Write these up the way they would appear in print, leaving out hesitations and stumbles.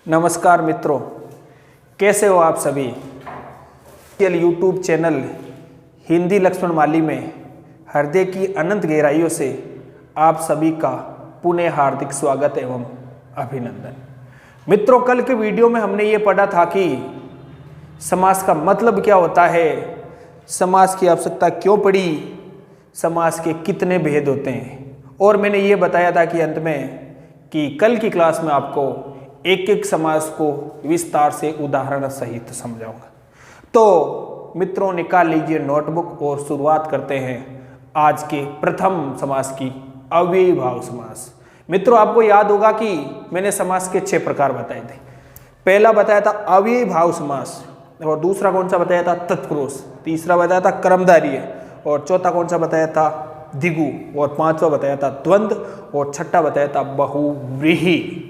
नमस्कार मित्रों, कैसे हो आप सभी। यूट्यूब चैनल हिंदी लक्ष्मण माली में हृदय की अनंत गहराइयों से आप सभी का पुनः हार्दिक स्वागत एवं अभिनंदन। मित्रों, कल के वीडियो में हमने ये पढ़ा था कि समास का मतलब क्या होता है, समास की आवश्यकता क्यों पड़ी, समास के कितने भेद होते हैं, और मैंने ये बताया था कि अंत में कि कल की क्लास में आपको एक एक समास को विस्तार से उदाहरण सहित समझाऊंगा। तो मित्रों, निकाल लीजिए नोटबुक और शुरुआत करते हैं आज के प्रथम समास की, अव्ययी भाव समास। मित्रों, आपको याद होगा कि मैंने समास के 6 प्रकार बताए थे। पहला बताया था अव्ययी भाव समास, और दूसरा कौन सा बताया था, तत्पुरुष, तीसरा बताया था कर्मधारय, और चौथा कौन सा बताया था, द्विगु, और पांचवा बताया था द्वंद्व, और छठा बताया था बहुव्रीहि।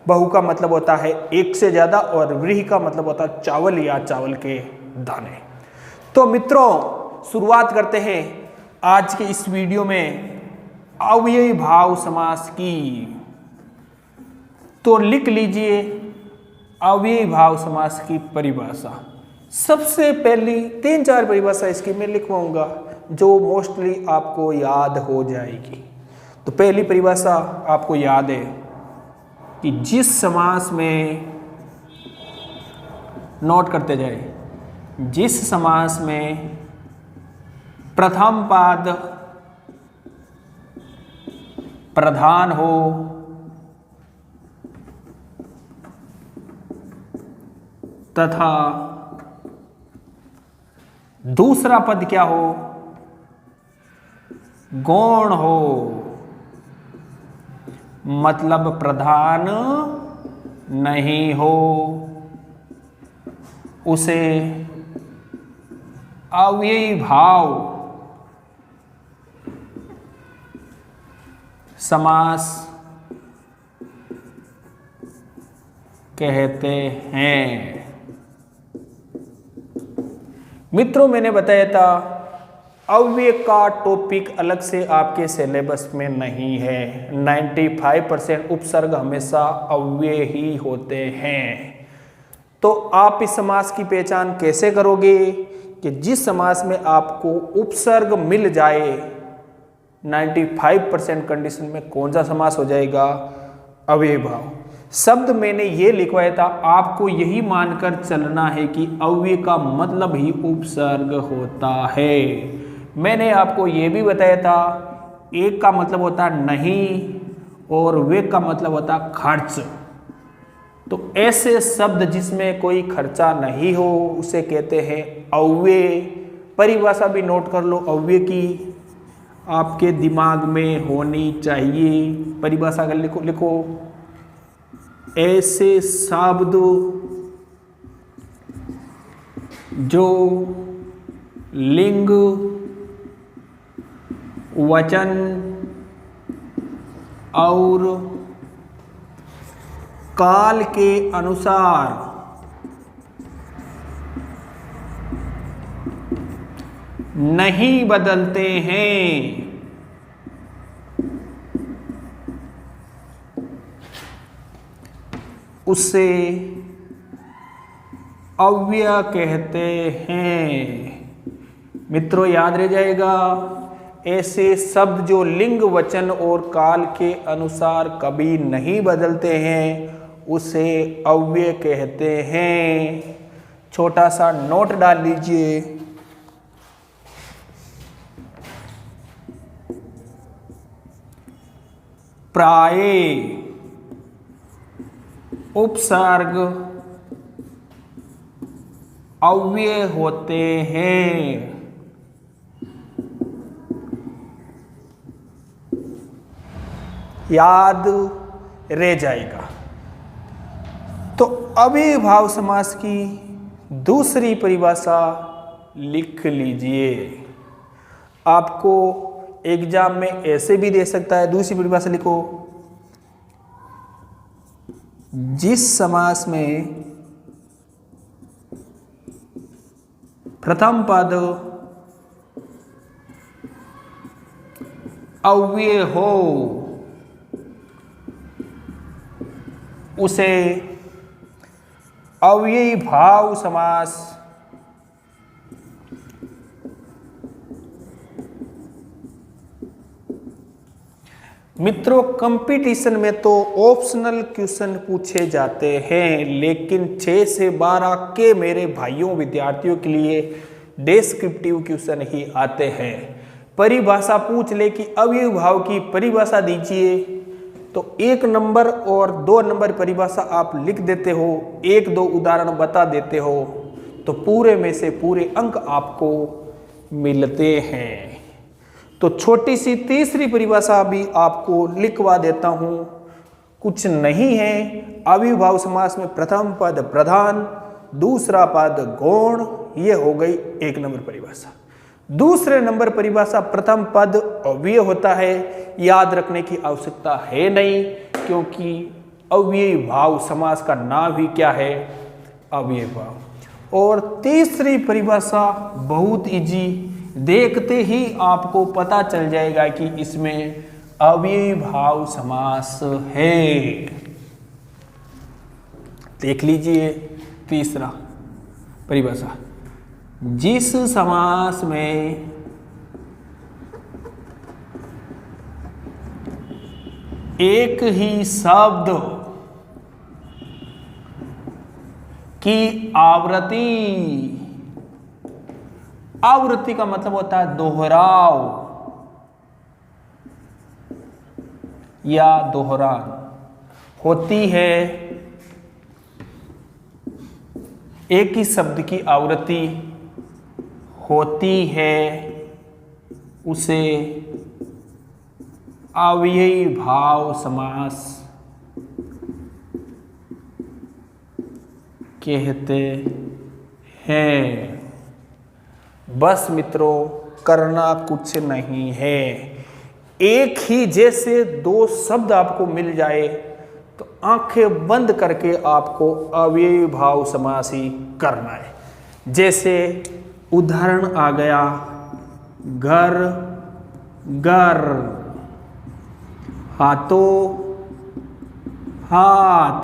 बहु का मतलब होता है एक से ज्यादा, और व्रीहि का मतलब होता है चावल या चावल के दाने। तो मित्रों, शुरुआत करते हैं आज के इस वीडियो में अव्ययी भाव समास की। तो लिख लीजिए अव्ययी भाव समास की परिभाषा। सबसे पहली 3-4 परिभाषा इसकी मैं लिखवाऊंगा जो मोस्टली आपको याद हो जाएगी। तो पहली परिभाषा आपको याद है कि जिस समास में, नोट करते जाए, जिस समास में प्रथम पद प्रधान हो तथा दूसरा पद क्या हो, गौण हो, मतलब प्रधान नहीं हो, उसे अव्ययी भाव समास कहते हैं। मित्रों, मैंने बताया था अव्यय का टॉपिक अलग से आपके सिलेबस में नहीं है। 95% उपसर्ग हमेशा अव्यय ही होते हैं। तो आप इस समास की पहचान कैसे करोगे कि जिस समास में आपको उपसर्ग मिल जाए, 95% कंडीशन में कौन सा समास हो जाएगा, अव्ययी भाव। शब्द मैंने ये लिखवाया था, आपको यही मानकर चलना है कि अव्यय का मतलब ही उपसर्ग होता है। मैंने आपको ये भी बताया था, एक का मतलब होता नहीं और वे का मतलब होता खर्च। तो ऐसे शब्द जिसमें कोई खर्चा नहीं हो उसे कहते हैं अव्यय। परिभाषा भी नोट कर लो, अव्यय की आपके दिमाग में होनी चाहिए। परिभाषा अगर लिखो ऐसे शब्द जो लिंग, वचन और काल के अनुसार नहीं बदलते हैं, उससे अव्यय कहते हैं। मित्रों, याद रह जाएगा, ऐसे शब्द जो लिंग, वचन और काल के अनुसार कभी नहीं बदलते हैं उसे अव्यय कहते हैं। छोटा सा नोट डाल लीजिए। प्राय उपसर्ग अव्यय होते हैं। याद रह जाएगा। तो अव्ययी भाव समास की दूसरी परिभाषा लिख लीजिए। आपको एग्जाम में ऐसे भी दे सकता है। दूसरी परिभाषा लिखो, जिस समास में प्रथम पद अव्यय हो उसे अव्ययी भाव समास। मित्रों, कंपटीशन में तो ऑप्शनल क्वेश्चन पूछे जाते हैं, लेकिन 6 से 12 के मेरे भाइयों विद्यार्थियों के लिए डिस्क्रिप्टिव क्वेश्चन ही आते हैं। परिभाषा पूछ ले कि अव्ययी भाव की परिभाषा दीजिए, तो 1 नंबर और 2 नंबर परिभाषा आप लिख देते हो, 1-2 उदाहरण बता देते हो, तो पूरे में से पूरे अंक आपको मिलते हैं। तो छोटी सी तीसरी परिभाषा भी आपको लिखवा देता हूं, कुछ नहीं है। अव्ययी भाव समास में प्रथम पद प्रधान, दूसरा पद गौण, ये हो गई 1 नंबर परिभाषा। दूसरे नंबर परिभाषा प्रथम पद अव्यय होता है, याद रखने की आवश्यकता है नहीं, क्योंकि अव्ययी भाव समास का नाम ही क्या है, अव्ययी भाव। और तीसरी परिभाषा बहुत इजी, देखते ही आपको पता चल जाएगा कि इसमें अव्ययी भाव समास है। देख लीजिए तीसरा परिभाषा, जिस समास में एक ही शब्द की आवृत्ति का मतलब होता है दोहराव या दोहरान होती है, एक ही शब्द की आवृत्ति होती है, उसे अव्ययी भाव समास कहते हैं। बस मित्रों, करना कुछ नहीं है, एक ही जैसे 2 शब्द आपको मिल जाए तो आंखें बंद करके आपको अव्ययी भाव समास ही करना है। जैसे उदाहरण आ गया, घर घर, हाथों हाथ,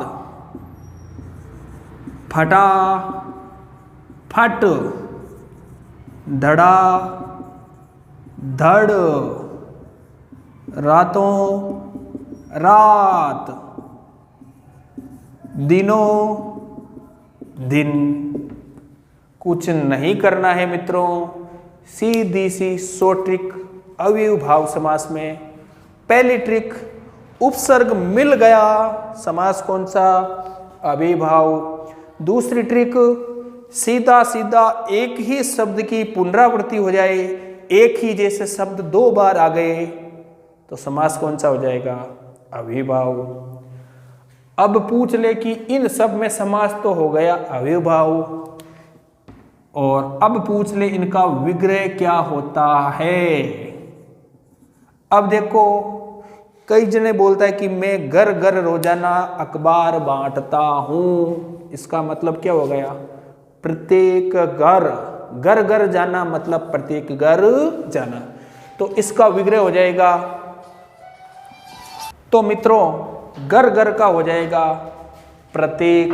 फटा फट, धड़ा धड़, रातों रात, दिनों दिन। कुछ नहीं करना है मित्रों, सीधी सी शो ट्रिक अव्ययी भाव समास में। पहली ट्रिक, उपसर्ग मिल गया, समास कौन सा, अव्ययी भाव। दूसरी ट्रिक, सीधा सीधा एक ही शब्द की पुनरावृत्ति हो जाए, एक ही जैसे शब्द 2 बार आ गए तो समास कौन सा हो जाएगा, अव्ययी भाव। अब पूछ ले कि इन सब में समास तो हो गया अव्ययी भाव, और अब पूछ ले इनका विग्रह क्या होता है। अब देखो, कई जने बोलता है कि मैं घर घर रोजाना अखबार बांटता हूं, इसका मतलब क्या हो गया, प्रत्येक घर, घर घर जाना मतलब प्रत्येक घर जाना, तो इसका विग्रह हो जाएगा। तो मित्रों, घर घर का हो जाएगा प्रत्येक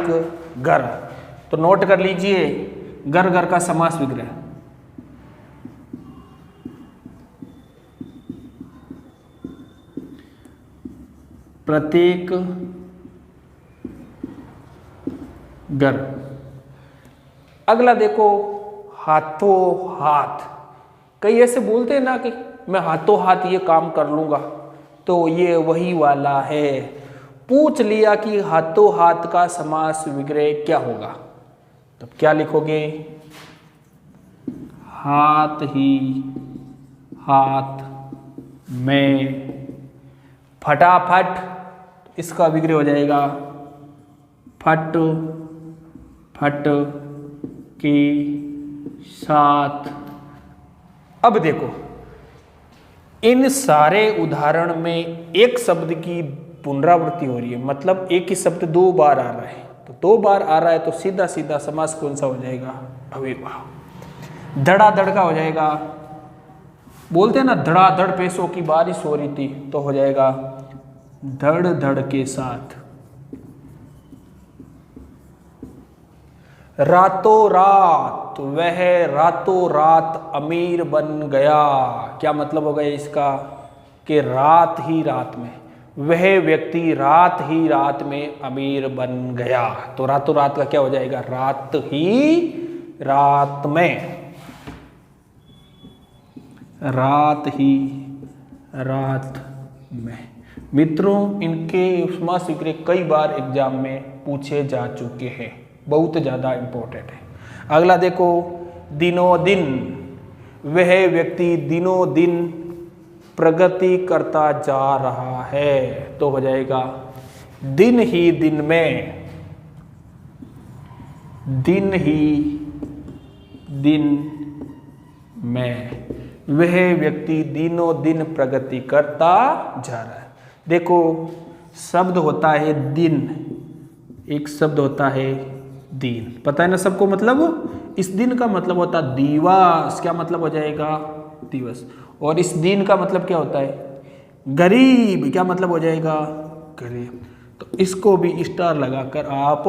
घर। तो नोट कर लीजिए, घर घर का समास विग्रह, प्रत्येक घर। अगला देखो, हाथों हाथ। कई ऐसे बोलते हैं ना कि मैं हाथों हाथ ये काम कर लूंगा, तो ये वही वाला है। पूछ लिया कि हाथों हाथ का समास विग्रह क्या होगा, तब क्या लिखोगे, हाथ ही हाथ में। फटाफट, इसका विग्रह हो जाएगा फट फट के साथ। अब देखो, इन सारे उदाहरण में एक शब्द की पुनरावृत्ति हो रही है, मतलब एक ही शब्द 2 बार आ रहा है, तो 2 बार आ रहा है तो सीधा सीधा समास कौन सा हो जाएगा, अव्ययी भाव। धड़ाधड़ का हो जाएगा, बोलते हैं ना धड़ाधड़ पैसों की बारिश हो रही थी, तो हो जाएगा धड़ धड़ के साथ। रातों रात, वह रातों रात अमीर बन गया। क्या मतलब होगा इसका कि रात ही रात में, वह व्यक्ति रात ही रात में अमीर बन गया। तो रातों रात का क्या हो जाएगा, रात ही रात में, रात ही रात में। मित्रों, इनके समास विग्रह कई बार एग्जाम में पूछे जा चुके हैं, बहुत ज़्यादा इंपॉर्टेंट है। अगला देखो, दिनों दिन, वह व्यक्ति दिनों दिन प्रगति करता जा रहा है। तो हो जाएगा दिन ही दिन में, दिन ही दिन में, वह व्यक्ति दिनों दिन प्रगति करता जा रहा है। देखो, शब्द होता है दिन, एक शब्द होता है दिन, पता है ना सबको। मतलब इस दिन का मतलब होता है दिवस। क्या मतलब हो जाएगा, दिवस। और इस दिन का मतलब क्या होता है, गरीब। क्या मतलब हो जाएगा, गरीब। तो इसको भी स्टार लगाकर आप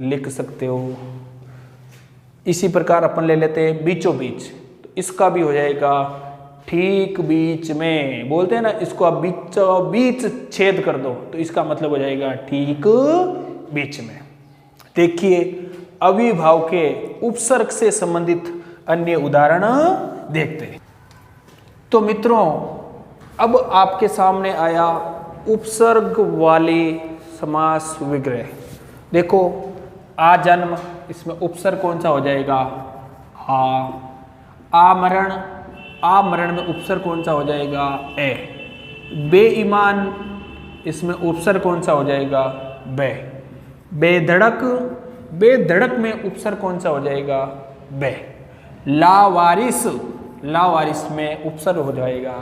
लिख सकते हो। इसी प्रकार अपन ले लेते हैं बीचों बीच, तो इसका भी हो जाएगा ठीक बीच में। बोलते हैं ना, इसको आप बीचों बीच छेद कर दो, तो इसका मतलब हो जाएगा ठीक बीच में। देखिए, अविभाव के उपसर्ग से संबंधित अन्य उदाहरण देखते हैं। तो मित्रों, अब आपके सामने आया उपसर्ग वाले समास विग्रह। देखो, आजन्म, इसमें उपसर्ग कौन सा हो जाएगा, आ। आमरण, आमरण में उपसर्ग कौन सा हो जाएगा, ए। बेईमान, इसमें उपसर्ग कौन सा हो जाएगा, बे। बेधड़क, बेधड़क में उपसर्ग कौन सा हो जाएगा, बे। लावारिस, लावारिस में उपसर्ग हो जाएगा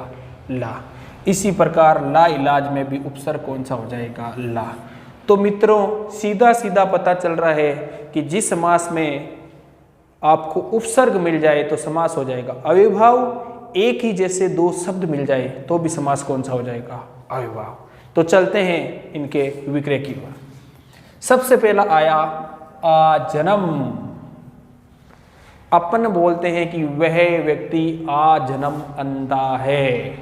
ला। इसी प्रकार ला इलाज में भी उपसर्ग कौन सा हो जाएगा, ला। तो मित्रों, सीधा सीधा पता चल रहा है कि जिस समास में आपको उपसर्ग मिल जाए तो समास हो जाएगा अविभाव। एक ही जैसे दो शब्द मिल जाए तो भी समास कौन सा हो जाएगा, अविभाव। तो चलते हैं इनके विग्रह की ओर। सबसे पहला आया आजन्म। अपन बोलते हैं कि वह व्यक्ति आजन्म अंधा है।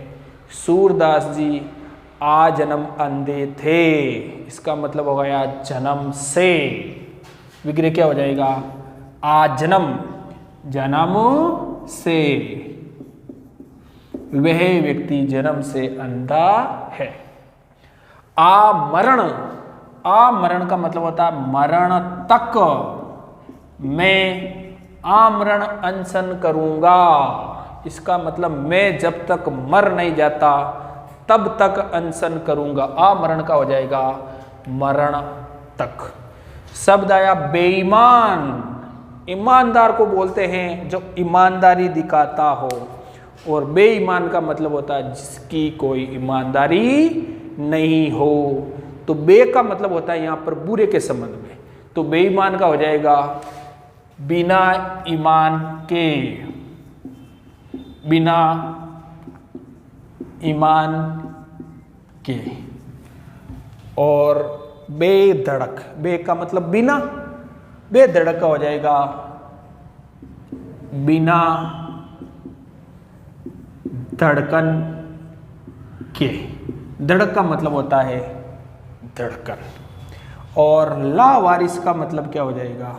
सूरदास जी आजन्म अंधे थे, इसका मतलब हो गया जन्म से। विग्रह क्या हो जाएगा, आजन्म, जन्म से, वह व्यक्ति जन्म से अंधा है। आमरण, आमरण का मतलब होता है मरण तक। मैं आमरण अनशन करूंगा, इसका मतलब मैं जब तक मर नहीं जाता तब तक अनशन करूंगा। आमरण का हो जाएगा मरण तक। शब्द आया बेईमान। ईमानदार को बोलते हैं जो ईमानदारी दिखाता हो, और बेईमान का मतलब होता है जिसकी कोई ईमानदारी नहीं हो। तो बे का मतलब होता है यहाँ पर बुरे के संबंध में। तो बेईमान का हो जाएगा बिना ईमान के, बिना ईमान के। और बेधड़क, बे का मतलब बिना, बेधड़क का हो जाएगा बिना धड़कन के। धड़क का मतलब होता है धड़कन। और लावारिस का मतलब क्या हो जाएगा,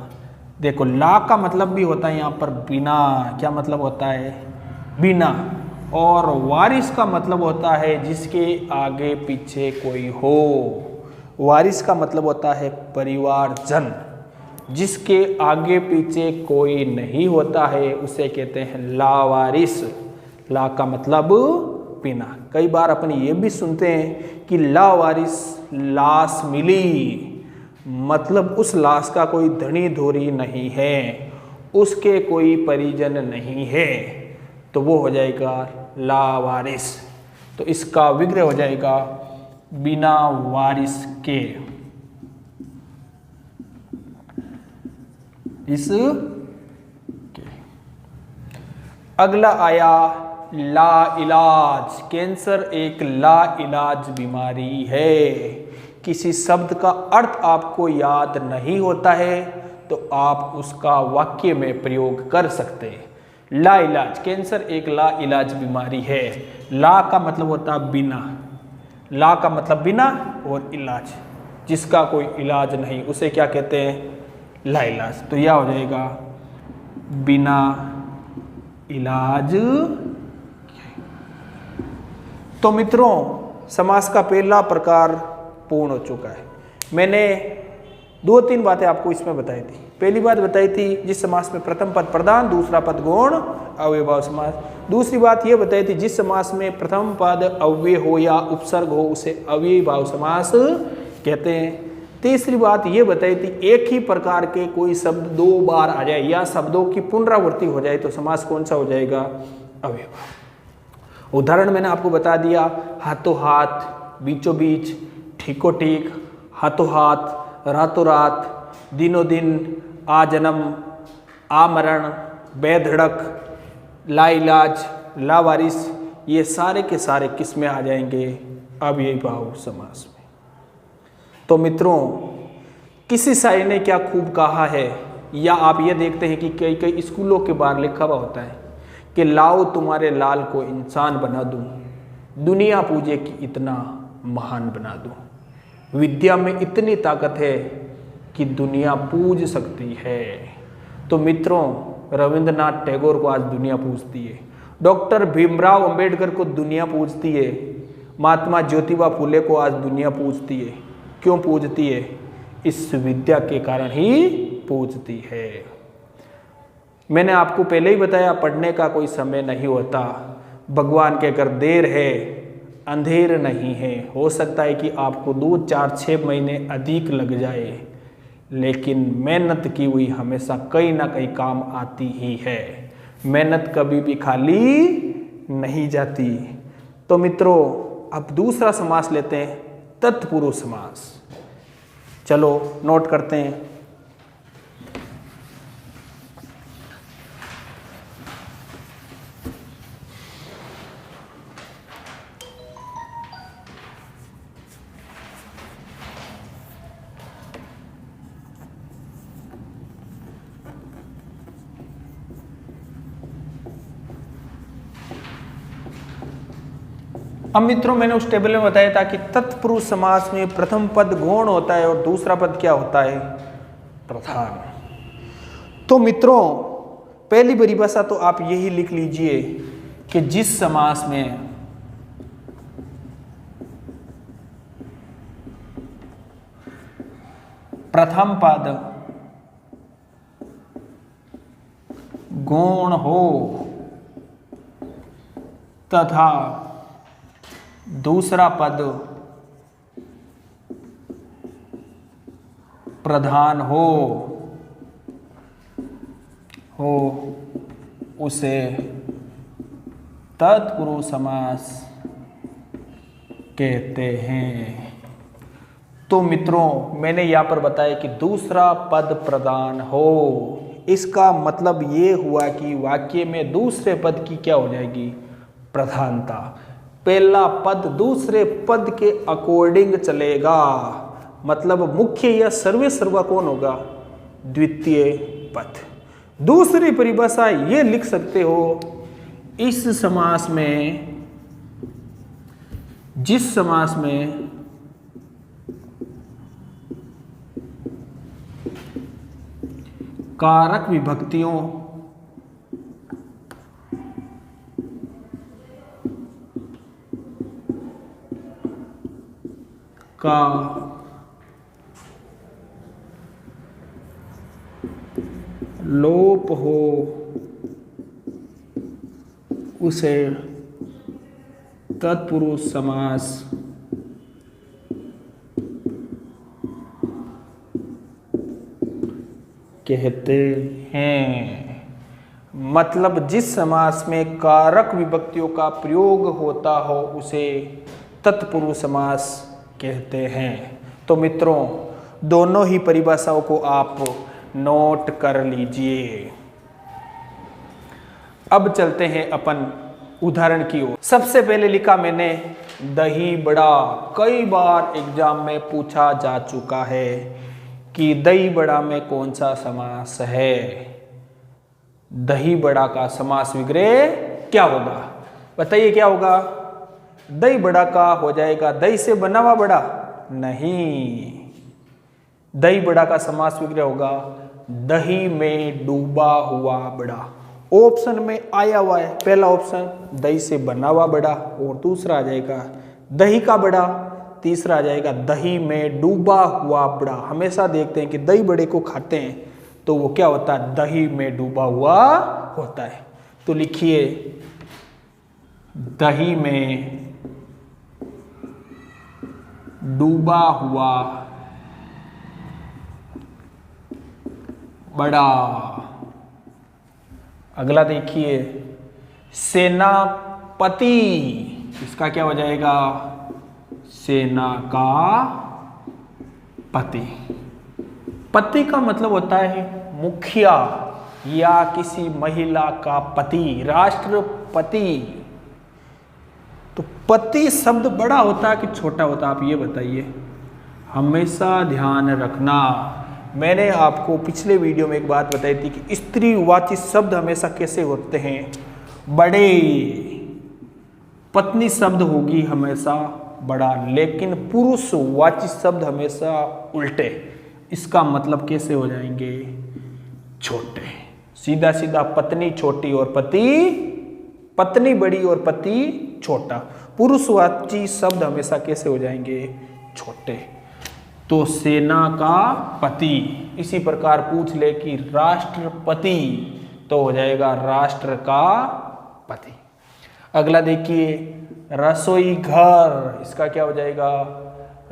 देखो ला का मतलब भी होता है यहाँ पर बिना। क्या मतलब होता है, बिना। और वारिस का मतलब होता है जिसके आगे पीछे कोई हो। वारिस का मतलब होता है परिवारजन। जिसके आगे पीछे कोई नहीं होता है उसे कहते हैं लावारिस। ला का मतलब बिना। कई बार अपन ये भी सुनते हैं कि लावारिस लाश मिली, मतलब उस लाश का कोई धनी धोरी नहीं है, उसके कोई परिजन नहीं है, तो वो हो जाएगा लावारिस। तो इसका विग्रह हो जाएगा बिना वारिस के। इस के अगला आया ला इलाज। कैंसर एक ला इलाज बीमारी है। किसी शब्द का अर्थ आपको याद नहीं होता है तो आप उसका वाक्य में प्रयोग कर सकते हैं। लाइलाज, कैंसर एक लाइलाज बीमारी है। ला का मतलब होता है बिना, ला का मतलब बिना और इलाज, जिसका कोई इलाज नहीं, उसे क्या कहते हैं? लाइलाज। तो यह हो जाएगा बिना इलाज। तो मित्रों, समास का पहला प्रकार पूर्ण हो चुका है। मैंने 2-3 बातें आपको इसमें बताई थी। पहली बात बताई थी जिस समास में प्रथम पद प्रधान, दूसरा पद गौण, अव्ययभाव समास। दूसरी बात यह बताई थी जिस समास में प्रथम पद अव्यय हो या उपसर्ग हो उसे अव्ययभाव समास कहते हैं। तीसरी बात यह बताई थी एक ही प्रकार के कोई शब्द 2 बार आ जाए या शब्दों की पुनरावृत्ति हो जाए तो समास कौन सा हो जाएगा? अव्ययभाव। उदाहरण मैंने आपको बता दिया, हाथों हाथ, बीचों बीच, ठीको ठीक, हाथों हाथ, रातों रात, दिनों दिन, आ जन्म, आ मरण, बेधड़क, लाइलाज, लावारिस, ये सारे के सारे किस में आ जाएंगे? अव्ययभाव समास में। तो मित्रों, किसी शायर ने क्या खूब कहा है, या आप ये देखते हैं कि कई कई स्कूलों के बाहर लिखा हुआ होता है कि लाओ तुम्हारे लाल को इंसान बना दूं, दुनिया पूजे की इतना महान बना दूं। विद्या में इतनी ताकत है कि दुनिया पूज सकती है। तो मित्रों, रविंद्रनाथ टैगोर को आज दुनिया पूजती है, डॉक्टर भीमराव अंबेडकर को दुनिया पूजती है, महात्मा ज्योतिबा फुले को आज दुनिया पूजती है। क्यों पूजती है? इस विद्या के कारण ही पूजती है। मैंने आपको पहले ही बताया, पढ़ने का कोई समय नहीं होता। भगवान के अगर देर है, अंधेर नहीं है। हो सकता है कि आपको 2, 4, 6 महीने अधिक लग जाए, लेकिन मेहनत की हुई हमेशा कहीं ना कहीं काम आती ही है। मेहनत कभी भी खाली नहीं जाती। तो मित्रों, अब दूसरा समास लेते हैं, तत्पुरुष समास। चलो नोट करते हैं। अब मित्रों, मैंने उस टेबल में बताया था कि तत्पुरुष समास में प्रथम पद गौण होता है और दूसरा पद क्या होता है? प्रधान। तो मित्रों, पहली परिभाषा तो आप यही लिख लीजिए कि जिस समास में प्रथम पद गौण हो तथा दूसरा पद प्रधान हो उसे तत्पुरुष समास कहते हैं। तो मित्रों, मैंने यहां पर बताया कि दूसरा पद प्रधान हो, इसका मतलब ये हुआ कि वाक्य में दूसरे पद की क्या हो जाएगी? प्रधानता। पहला पद दूसरे पद के अकॉर्डिंग चलेगा, मतलब मुख्य या सर्वेसर्वा कौन होगा? द्वितीय पद। दूसरी परिभाषा ये लिख सकते हो, इस समास में, जिस समास में कारक विभक्तियों का लोप हो उसे तत्पुरुष समास कहते हैं। मतलब जिस समास में कारक विभक्तियों का प्रयोग होता हो उसे तत्पुरुष समास कहते हैं। तो मित्रों, दोनों ही परिभाषाओं को आप नोट कर लीजिए। अब चलते हैं अपन उदाहरण की ओर। सबसे पहले लिखा मैंने दही बड़ा। कई बार एग्जाम में पूछा जा चुका है कि दही बड़ा में कौन सा समास है। दही बड़ा का समास विग्रह क्या होगा, बताइए क्या होगा। दही बड़ा का हो जाएगा दही से बना हुआ बड़ा, नहीं। दही बड़ा का समास विग्रह होगा दही में डूबा हुआ बड़ा। ऑप्शन में आया हुआ है पहला ऑप्शन दही से बना हुआ बड़ा, और दूसरा आ जाएगा दही का बड़ा, तीसरा आ जाएगा दही में डूबा हुआ बड़ा। हमेशा देखते हैं कि दही बड़े को खाते हैं तो वो क्या होता है, दही में डूबा हुआ होता है। तो लिखिए दही में डूबा हुआ बड़ा। अगला देखिए सेनापति, इसका क्या हो जाएगा, सेना का पति। पति का मतलब होता है मुखिया या किसी महिला का पति, राष्ट्रपति। तो पति शब्द बड़ा होता है कि छोटा होता है, आप ये बताइए। हमेशा ध्यान रखना, मैंने आपको पिछले वीडियो में एक बात बताई थी कि स्त्रीवाची शब्द हमेशा कैसे होते हैं, बड़े। पत्नी शब्द होगी हमेशा बड़ा, लेकिन पुरुषवाची शब्द हमेशा उल्टे। इसका मतलब कैसे हो जाएंगे, छोटे। सीधा सीधा पत्नी छोटी और पति, पत्नी बड़ी और पति छोटा। पुरुषवाची शब्द हमेशा कैसे हो जाएंगे, छोटे। तो सेना का पति। इसी प्रकार पूछ ले कि राष्ट्रपति, तो हो जाएगा राष्ट्र का पति। अगला देखिए रसोई घर, इसका क्या हो जाएगा,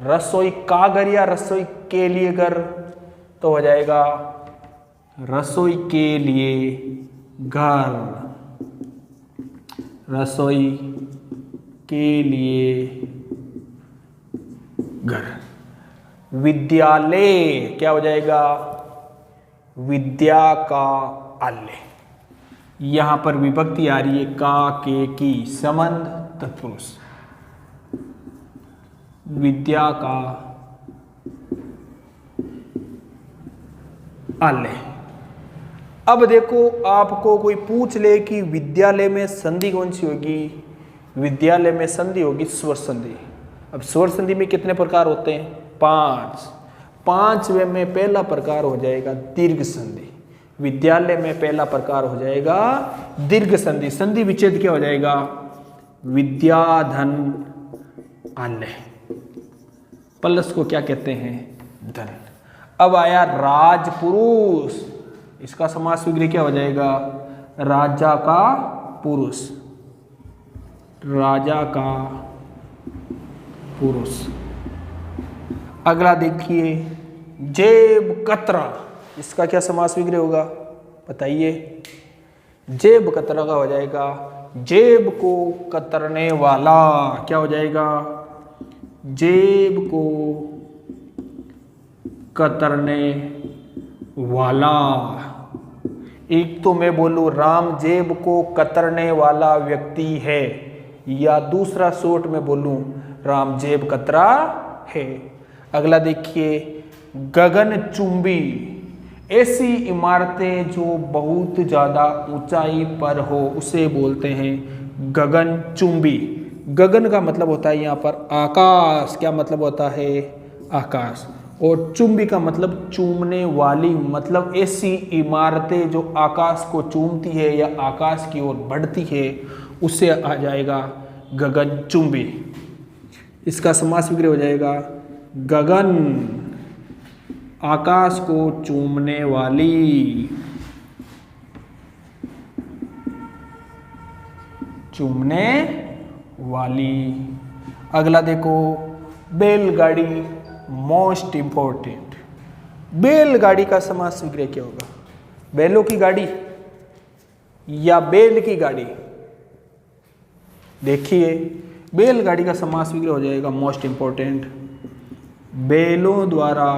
रसोई का घर या रसोई के लिए घर, तो हो जाएगा रसोई के लिए घर, रसोई के लिए घर। विद्यालय क्या हो जाएगा, विद्या का आलय। यहां पर विभक्ति आ रही है का, के, की, संबंध तत्पुरुष। विद्या का आलय। अब देखो आपको कोई पूछ ले कि विद्यालय में संधि कौन सी होगी, विद्यालय में संधि होगी स्वर संधि। अब स्वर संधि में कितने प्रकार होते हैं, 5। 5वें में पहला प्रकार हो जाएगा दीर्घ संधि। विद्यालय में पहला प्रकार हो जाएगा दीर्घ संधि। संधि विच्छेद क्या हो जाएगा, विद्याधन आलय। प्लस को क्या कहते हैं, धन। अब आया राजपुरुष, इसका समास विग्रह क्या हो जाएगा, राजा का पुरुष, राजा का पुरुष। अगला देखिए जेब कतरा, इसका क्या समास विग्रह होगा, बताइए। जेब कतरा का हो जाएगा जेब को कतरने वाला। क्या हो जाएगा, जेब को कतरने वाला। एक तो मैं बोलूं राम जेब को कतरने वाला व्यक्ति है, या दूसरा शॉर्ट में बोलूं राम जेब कतरा है। अगला देखिए गगनचुंबी, ऐसी इमारतें जो बहुत ज़्यादा ऊंचाई पर हो उसे बोलते हैं गगनचुंबी। गगन का मतलब होता है यहाँ पर आकाश। क्या मतलब होता है, आकाश। और चुंबी का मतलब चूमने वाली, मतलब ऐसी इमारतें जो आकाश को चूमती है या आकाश की ओर बढ़ती है, उससे आ जाएगा गगनचुंबी। इसका समास विग्रह हो जाएगा गगन, आकाश को चूमने वाली, चूमने वाली। अगला देखो बैलगाड़ी, मोस्ट इंपॉर्टेंट। बैलगाड़ी का समास विग्रह क्या होगा, बैलों की गाड़ी या बैल की गाड़ी। देखिए बैलगाड़ी का समास विग्रह हो जाएगा मोस्ट इंपॉर्टेंट, बैलों द्वारा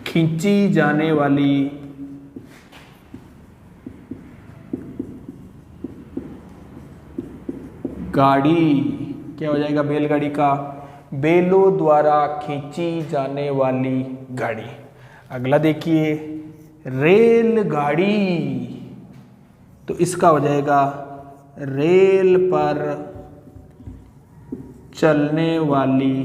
खींची जाने वाली गाड़ी। क्या हो जाएगा बैलगाड़ी का, बैलों द्वारा खींची जाने वाली गाड़ी। अगला देखिए रेलगाड़ी, तो इसका हो जाएगा रेल पर चलने वाली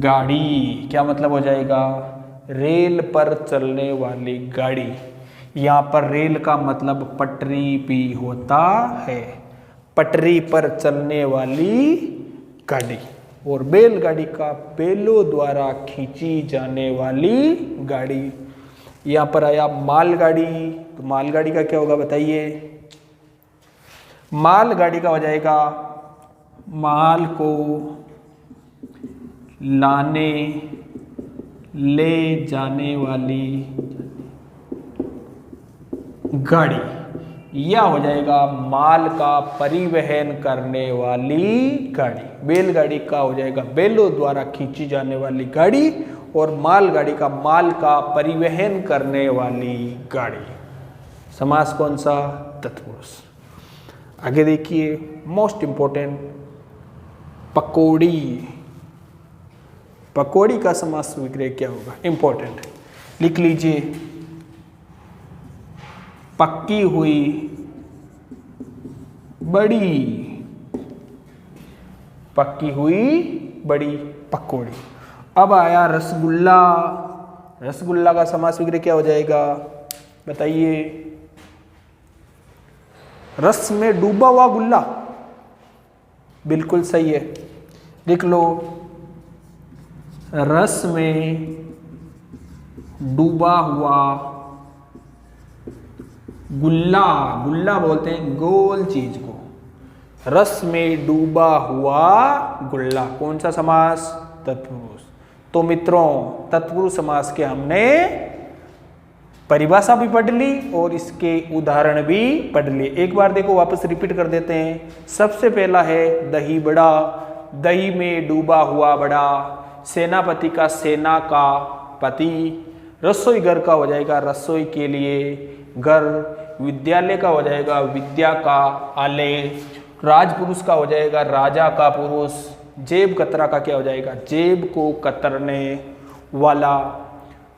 गाड़ी। क्या मतलब हो जाएगा? रेल पर चलने वाली गाड़ी। यहाँ पर रेल का मतलब पटरी भी होता है, पटरी पर चलने वाली गाड़ी। और बैलगाड़ी का बैलों द्वारा खींची जाने वाली गाड़ी। यहाँ पर आया मालगाड़ी, तो मालगाड़ी का क्या होगा बताइए? मालगाड़ी का हो जाएगा माल को लाने ले जाने वाली गाड़ी, या हो जाएगा माल का परिवहन करने वाली गाड़ी। बैलगाड़ी का हो जाएगा बैलों द्वारा खींची जाने वाली गाड़ी, और मालगाड़ी का माल का परिवहन करने वाली गाड़ी। समास कौन सा? तत्पुरुष। आगे देखिए मोस्ट इंपॉर्टेंट पकौड़ी। पकौड़ी का समास विग्रह क्या होगा? इंपॉर्टेंट, लिख लीजिए। पक्की हुई बड़ी, पक्की हुई बड़ी पकौड़ी। अब आया रसगुल्ला। रसगुल्ला का समास विग्रह क्या हो जाएगा बताइए? रस में डूबा हुआ गुल्ला, बिल्कुल सही है, लिख लो। रस में डूबा हुआ गुल्ला, गुल्ला बोलते हैं गोल चीज को। रस में डूबा हुआ गुल्ला, कौन सा समास? तत्पुरुष। तो मित्रों तत्पुरुष समास के हमने परिभाषा भी पढ़ ली और इसके उदाहरण भी पढ़ लिए। एक बार देखो, वापस रिपीट कर देते हैं। सबसे पहला है दही बड़ा। दही में डूबा हुआ बड़ा। सेनापति का सेना का पति। रसोई घर का हो जाएगा रसोई के लिए घर। विद्यालय का हो जाएगा विद्या का आलय। राजपुरुष का हो जाएगा राजा का पुरुष। जेब कतरा का क्या हो जाएगा? जेब को कतरने वाला।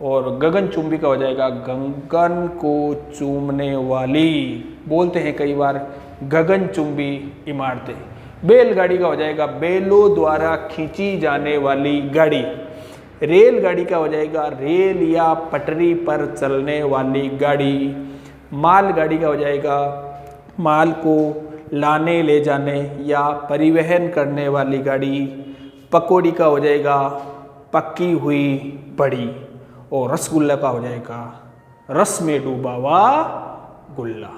और गगनचुंबी का हो जाएगा गगन को चूमने वाली। बोलते हैं कई बार गगनचुंबी इमारतें। बैलगाड़ी का हो जाएगा बैलों द्वारा खींची जाने वाली गाड़ी। रेलगाड़ी का हो जाएगा रेल या पटरी पर चलने वाली गाड़ी। मालगाड़ी का हो जाएगा माल को लाने ले जाने या परिवहन करने वाली गाड़ी। पकौड़ी का हो जाएगा पक्की हुई बड़ी। और रसगुल्ला का हो जाएगा रस में डूबा हुआ गुल्ला।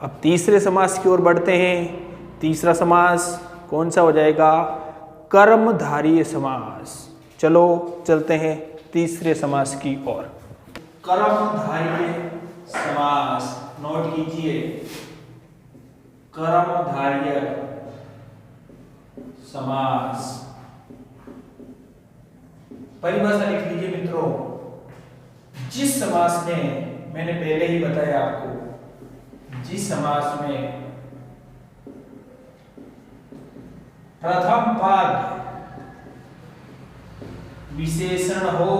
अब तीसरे समास की ओर बढ़ते हैं। तीसरा समास कौन सा हो जाएगा? कर्मधारय समास। चलो चलते हैं तीसरे समास की ओर। कर्मधारय समास नोट कीजिए। कर्मधारय समास परिभाषा लिख लीजिए मित्रों। जिस समास में मैंने पहले ही बताया आपको, जिस समास में प्रथम पद विशेषण हो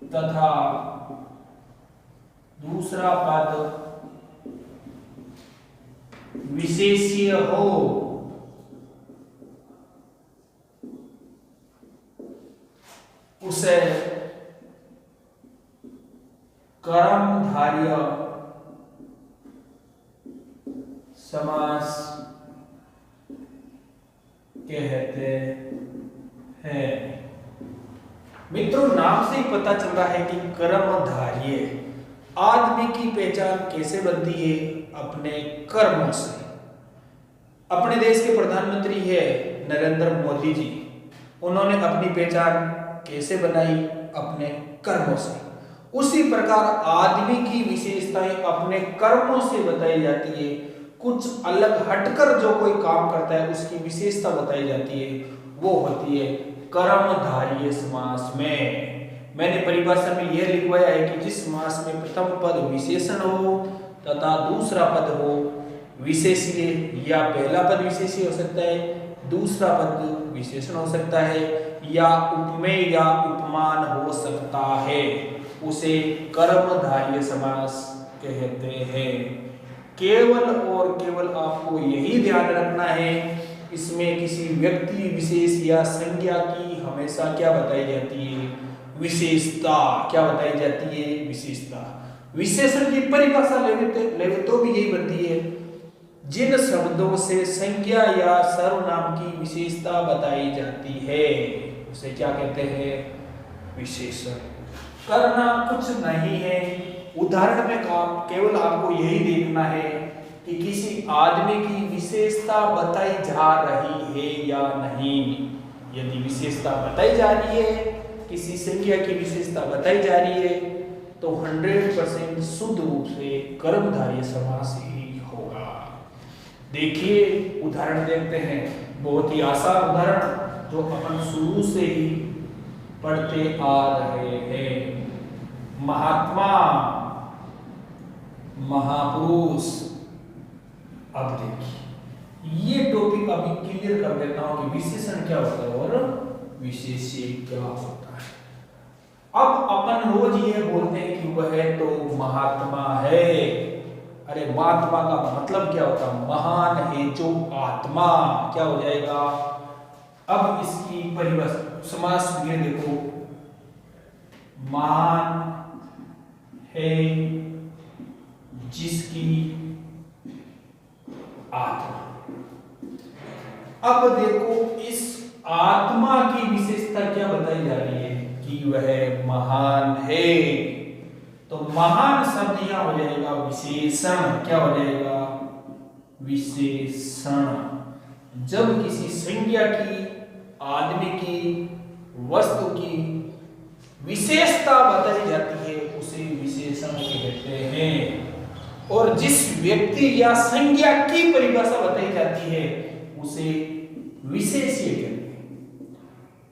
तथा दूसरा पद विशेष्य हो, उसे कर्मधारय समास कहते हैं। मित्रों नाम से ही पता चल रहा है कि कर्मधारय आदमी की पहचान कैसे बनती है? अपने कर्मों से। अपने देश के प्रधानमंत्री है नरेंद्र मोदी जी, उन्होंने अपनी पहचान कैसे बनाई? अपने कर्मों से। उसी प्रकार आदमी की विशेषताएं अपने कर्मों से बताई जाती है। कुछ अलग हटकर जो कोई काम करता है उसकी विशेषता बताई जाती है, वो होती है कर्मधारय समास में। मैंने परिभाषा में यह लिखवाया है कि जिस समास में प्रथम पद विशेषण हो तथा दूसरा पद हो विशेष्य या पहला पद विशेष्य हो सकता है, दूसरा पद विशेषण हो सकता है, या उपमेय या उपमान हो सकता है, उसे कर्मधारय समास कहते हैं। केवल और केवल आपको यही ध्यान रखना है, इसमें किसी व्यक्ति विशेष या संज्ञा की हमेशा क्या बताई जाती है, विशेषता। क्या बताई जाती है, विशेषता। विशेषण की परिभाषा लेवे तो भी यही बनती है, जिन शब्दों से संज्ञा या सर्वनाम की विशेषता बताई जाती है उसे क्या कहते हैं, विशेषण। करना कुछ नहीं है, उदाहरण में काम केवल आपको यही देखना है कि किसी आदमी की विशेषता बताई जा रही है या नहीं। यदि विशेषता बताई जा रही है, किसी संज्ञा की विशेषता बताई जा रही है, तो 100% शुद्ध रूप से कर्मधारय समास ही होगा। देखिए उदाहरण देखते हैं, बहुत ही आसान उदाहरण जो अपन शुरू से ही पढ़ते आ रहे हैं। महात्मा, महापुरुष। अब देखिए ये टॉपिक अभी क्लियर कर देता हूं कि विशेषण क्या होता है और विशेष्य क्या होता है। अब अपन रोज ये बोलते हैं कि वह तो महात्मा है। अरे महात्मा का मतलब क्या होता है, महान है जो आत्मा। क्या हो जाएगा, अब इसकी परिभाषा समास में देखो, महान है जिसकी आत्मा। अब देखो इस आत्मा की विशेषता क्या बताई जा रही है कि वह महान है, तो महान शब्द यहां हो जाएगा विशेषण। क्या हो जाएगा, विशेषण। जब किसी संज्ञा की, आदमी की, वस्तु की विशेषता बताई जाती है उसे विशेषण कहते हैं। और जिस व्यक्ति या संज्ञा की परिभाषा बताई जाती है उसे विशेष्य कहते हैं।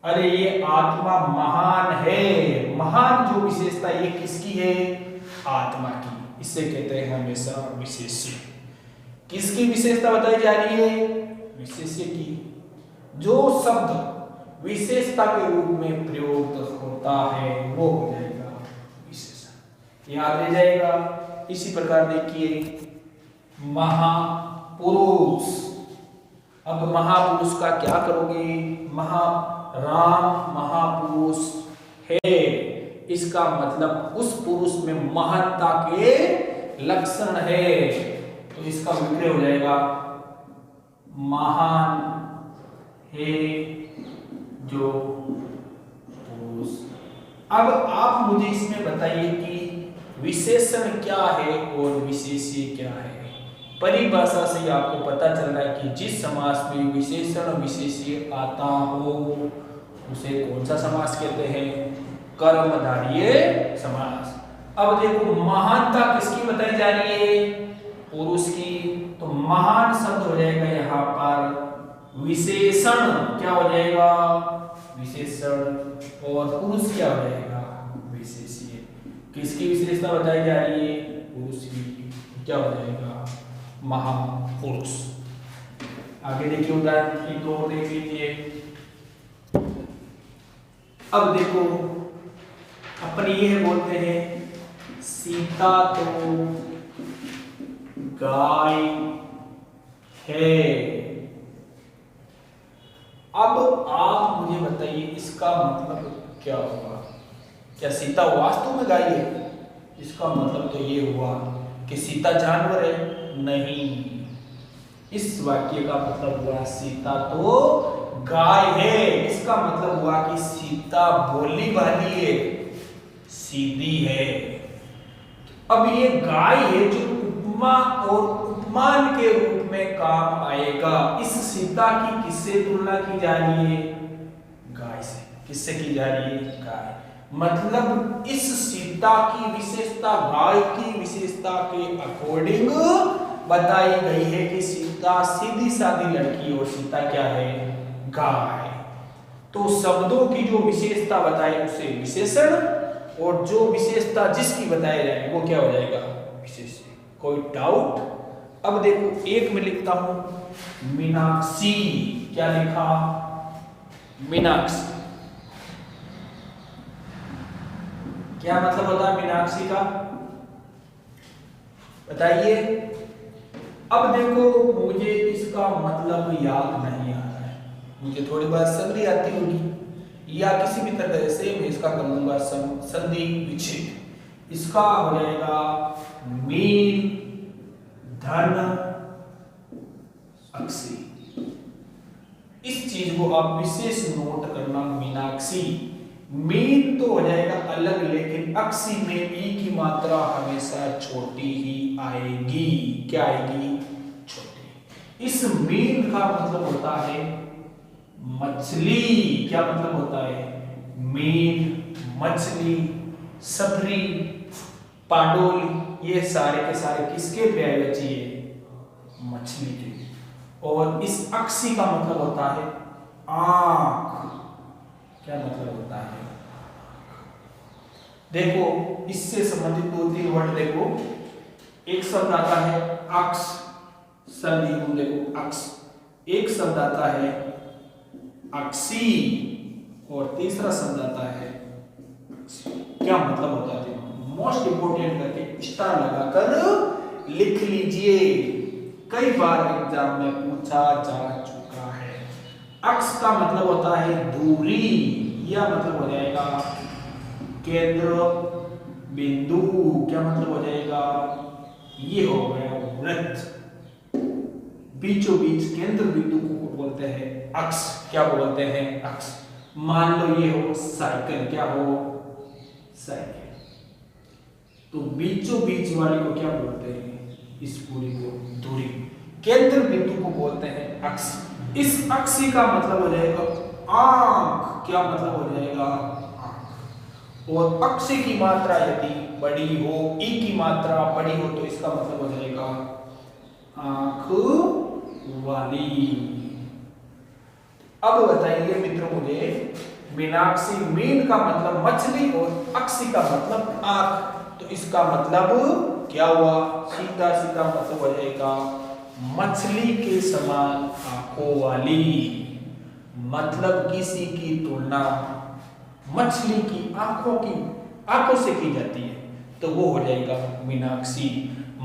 अरे ये आत्मा महान है, महान जो विशेषता ये किसकी है, आत्मा की, इसे कहते हैं हमेशा विशेष्य। किसकी विशेषता बताई जा रही है, विशेष्य की। जो शब्द विशेषता के रूप में प्रयोग होता है वो हो जाएगा विशेषण। याद रह जाएगा। इसी प्रकार देखिए महापुरुष। अब महापुरुष का क्या करोगे, राम महापुरुष है, इसका मतलब उस पुरुष में महानता के लक्षण है, तो इसका विग्रह हो जाएगा महान है जो पुरुष। अब आप मुझे इसमें बताइए कि विशेषण क्या है और विशेष्य क्या है। परिभाषा से आपको पता चल रहा है कि जिस समास में विशेषण विशेष्य आता हो उसे कौन सा समास कहते हैं, कर्मधारय समास। अब देखो महानता किसकी बताई जा रही है, पुरुष की, तो महान शब्द हो जाएगा यहाँ पर विशेषण। क्या हो जाएगा, विशेषण। और पुरुष क्या हो जाएगा, विशेष्य। किसकी विशेषता बताई जा रही है, पुरुष की, क्या हो जाएगा, महापुरुष। आगे देखिए उदाहरण एक और देख लीजिए। अब देखो अपन ये बोलते हैं सीता तो गाय है। अब आप मुझे बताइए इसका मतलब क्या हुआ, क्या सीता वास्तव में गाय है? इसका मतलब तो ये हुआ कि सीता जानवर है, नहीं। इस वाक्य का मतलब हुआ सीता तो गाय है, इसका मतलब हुआ कि सीता बोली वाली है, सीधी है। अब ये गाय है जो उपमा और उपमान के रूप में काम आएगा। इस सीता की किससे तुलना की जा रही है, गाय से। किससे की जा रही है, गाय। मतलब इस सीता की विशेषता गाय की विशेषता के अकॉर्डिंग बताई गई है कि सीता सीधी सादी लड़की और सीता क्या है, गाय। तो शब्दों की जो विशेषता बताई उसे विशेषण, और जो विशेषता जिसकी बताई जाए वो क्या हो जाएगा, विशेष्य। कोई डाउट? अब देखो एक में लिखता हूं मीनाक्षी, क्या लिखा, मीनाक्षी। क्या मतलब होता है मीनाक्षी का, बताइए। अब देखो मुझे इसका मतलब याद नहीं आ रहा है, मुझे थोड़ी बात संधि आती होगी या किसी भी तरह से मैं इसका कर लूंगा संधि विच्छेद। इसका हो जाएगा मीन धन अक्षी। इस चीज को आप विशेष नोट करना, मीनाक्षी। मीन तो हो जाएगा अलग, लेकिन अक्षी में ई की मात्रा हमेशा छोटी ही आएगी। क्या आएगी, छोटी। इस मीन का मतलब होता है मछली। क्या मतलब होता है, मीन, मछली, सफरी, पाडोल, ये सारे के सारे किसके पर्यायवाची है, मछली के। और इस अक्षी का मतलब होता है आंख। क्या मतलब होता है, देखो इससे संबंधित 2-3 वर्ड देखो। एक शब्द आता है अक्ष, संधि को देखो अक्ष। एक शब्द आता है अक्षी और तीसरा शब्द आता है अक्षी। क्या मतलब होता है, मोस्ट इंपोर्टेंट करके स्टार लगाकर लिख लीजिए, कई बार एग्जाम में पूछा जा चुका है। अक्ष का मतलब होता है दूरी, या मतलब हो जाएगा केंद्र बिंदु। क्या मतलब हो जाएगा, ये हो गया वृत्त। बीचों बीच केंद्र बिंदु को बोलते हैं अक्ष। क्या बोलते हैं, अक्ष। मान लो ये हो साइकिल, क्या हो, साइकिल, तो बीचों बीच वाले को क्या बोलते हैं, इस पूरी को दूरी। केंद्र बिंदु को बोलते हैं अक्ष। इस अक्षी का मतलब हो जाएगा आंख। क्या मतलब हो जाएगा, आंख। और अक्षी की मात्रा यदि बड़ी हो, ई की मात्रा बड़ी हो, तो इसका मतलब हो जाएगा आंख वाली। अब बताइए मित्रों मुझे, मीनाक्षी, मीन का मतलब मछली और अक्षी का मतलब आंख, तो इसका मतलब क्या हुआ, सीधा सीधा मतलब हो जाएगा मछली के समान आंखों वाली। मतलब किसी की तुलना मछली की आंखों से की जाती है, तो वो हो जाएगा मीनाक्षी।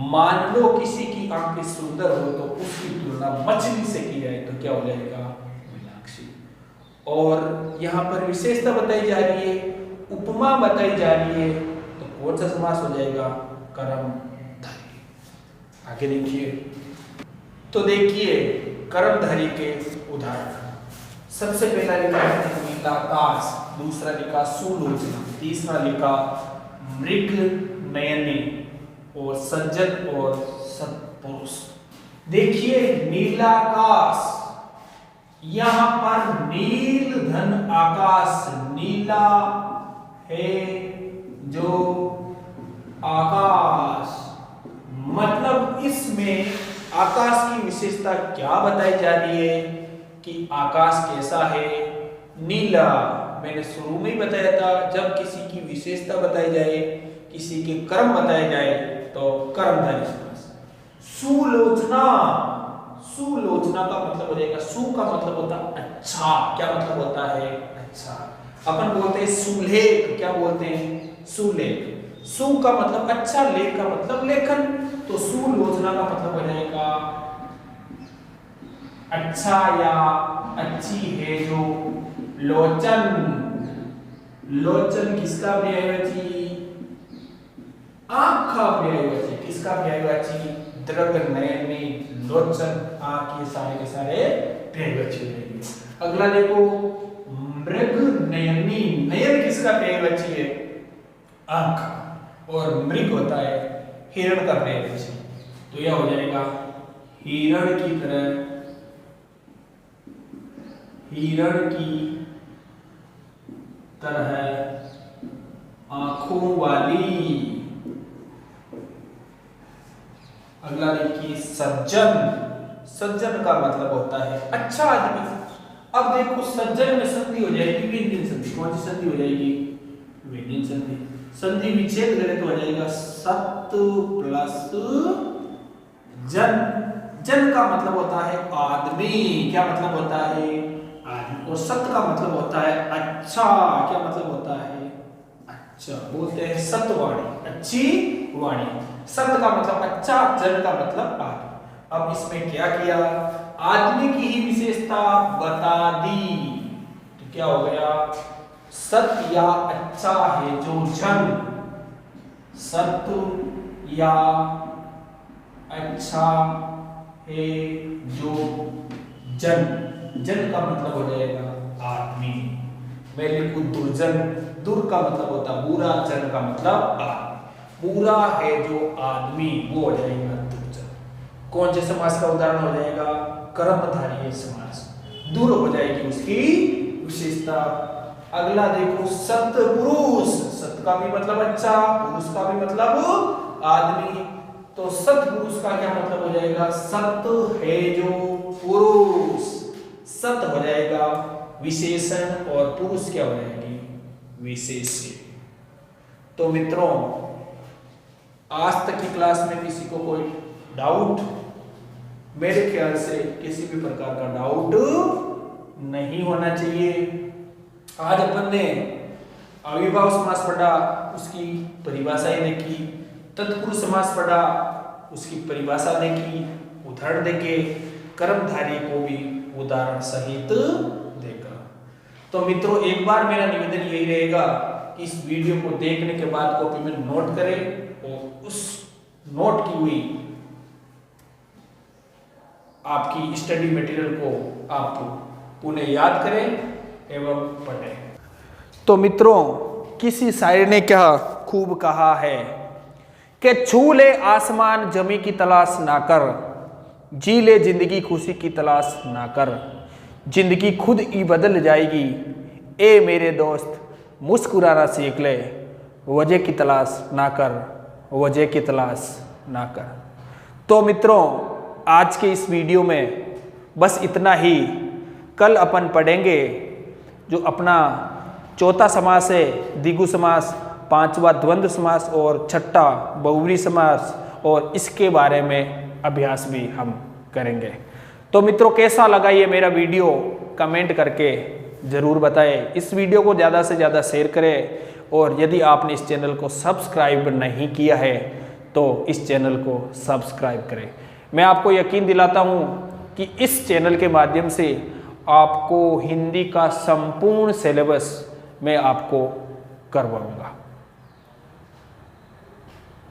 मान लो किसी की आंखें सुंदर हो, तो उसकी तुलना मछली से की जाए, तो क्या हो जाएगा, मीनाक्षी। और यहाँ पर विशेषता बताई जा रही है, उपमा बताई जा रही है, तो कौन सा समास हो जाएगा, कर्मधारय। आगे देखिए, तो देखिए कर्मधारय के उदाहरण। सबसे पहला लिखा है नीलाकाश, दूसरा लिखा सुलोचना, तीसरा लिखा मृग नयनी, और सज्जन और सत्पुरुष। देखिए नीलाकाश, यहां पर नील धन आकाश, नीला है जो आकाश, मतलब इसमें आकाश की विशेषता क्या बताई जा रही है कि आकाश कैसा है, नीला। मैंने शुरू में ही बताया था, जब किसी की विशेषता बताई जाए, किसी के कर्म बताए जाए, तो कर्मधारय समास। सुलोचना, सुलोचना का मतलब हो जाएगा, सु का मतलब होता है अच्छा। क्या मतलब होता है, अच्छा। अपन बोलते हैं सुलेख, क्या बोलते हैं, सुलेख। सु का मतलब अच्छा, लेख का मतलब लेखन, तो सुलोचना का मतलब हो जाएगा अच्छा या अच्छी है जो। लोचन, लोचन किसका पर्यायवाची, आंख का पर्यायवाची। किसका पर्यायवाची, दृग नयनी लोचन, आंख, ये सारे के सारे पर्यायवाची रहेंगे। अगला देखो मृग नयनी, नयन किसका पर्यायवाची है, आंख, और मृग होता है हिरण का पर्यायवाची, तो यह हो जाएगा हिरण की तरह, हिरण की तरह आंखों वाली। अगला देखिए सज्जन, सज्जन का मतलब होता है अच्छा आदमी। अब देखो सज्जन में संधि हो जाएगी व्यंजन संधि। कौन सी संधि हो जाएगी, व्यंजन संधि। संधि विच्छेद करें तो हो जाएगा सत प्लस जन, जन का मतलब होता है आदमी, क्या मतलब होता है आदमी। और सत का मतलब होता है अच्छा, क्या मतलब होता है अच्छा, बोलते हैं सतवाणी, अच्छी वाणी। सत का मतलब अच्छा, जन का मतलब आदमी। अब इसमें क्या किया, आदमी की ही विशेषता बता दी, तो क्या हो गया, सत या अच्छा है जो जन, सत या अच्छा है जो जन, जन का मतलब हो जाएगा आदमी। मैं लिखूं दुर्जन, दुर का मतलब होता बुरा, जन का मतलब आदमी। बुरा है जो आदमी वो हो जाएगा दुर्जन। कौन से समास का उदाहरण हो जाएगा, कर्मधारय समास, दूर हो जाएगी उसकी विशेषता। अगला देखो सत्पुरुष, सत का भी मतलब अच्छा, पुरुष का भी मतलब आदमी। तो सत्पुरुष का क्या मतलब हो जाएगा, सत है जो पुरुष, सत हो जाएगा विशेषण और पुरुष क्या हो जाएगी विशेष्य। तो मित्रों आज तक की क्लास में किसी को कोई डाउट, मेरे ख्याल से किसी भी प्रकार का डाउट नहीं होना चाहिए। आज अपन ने अविभाव समास पढ़ा, उसकी परिभाषाएं देखी, तत्पुरुष समास पढ़ा, उसकी परिभाषा देखी, उदाहरण देखे, कर्मधारय को भी उदाहरण सहित देखा। तो मित्रों एक बार मेरा निवेदन यही रहेगा कि इस वीडियो को देखने के बाद कॉपी में नोट करें और उस नोट की हुई आपकी स्टडी मटेरियल को आप पुनः याद करें एवं पढ़ें। तो मित्रों किसी शायर ने क्या खूब कहा है कि छू ले आसमान जमी की तलाश ना कर, जी ले जिंदगी खुशी की तलाश ना कर, जिंदगी खुद ही बदल जाएगी, ए मेरे दोस्त मुस्कुराना सीख ले, वजह की तलाश ना कर, वजह की तलाश ना कर। तो मित्रों आज के इस वीडियो में बस इतना ही। कल अपन पढ़ेंगे जो अपना चौथा समास है द्विगु समास, पांचवा द्वंद्व समास और छठा बहुव्रीहि समास, और इसके बारे में अभ्यास भी हम करेंगे। तो मित्रों कैसा लगा ये मेरा वीडियो कमेंट करके ज़रूर बताएं। इस वीडियो को ज़्यादा से ज़्यादा शेयर करें और यदि आपने इस चैनल को सब्सक्राइब नहीं किया है तो इस चैनल को सब्सक्राइब करें। मैं आपको यकीन दिलाता हूँ कि इस चैनल के माध्यम से आपको हिंदी का संपूर्ण सिलेबस मैं आपको करवाऊंगा।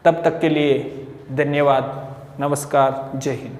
तब तक के लिए धन्यवाद, नमस्कार, जय हिंद।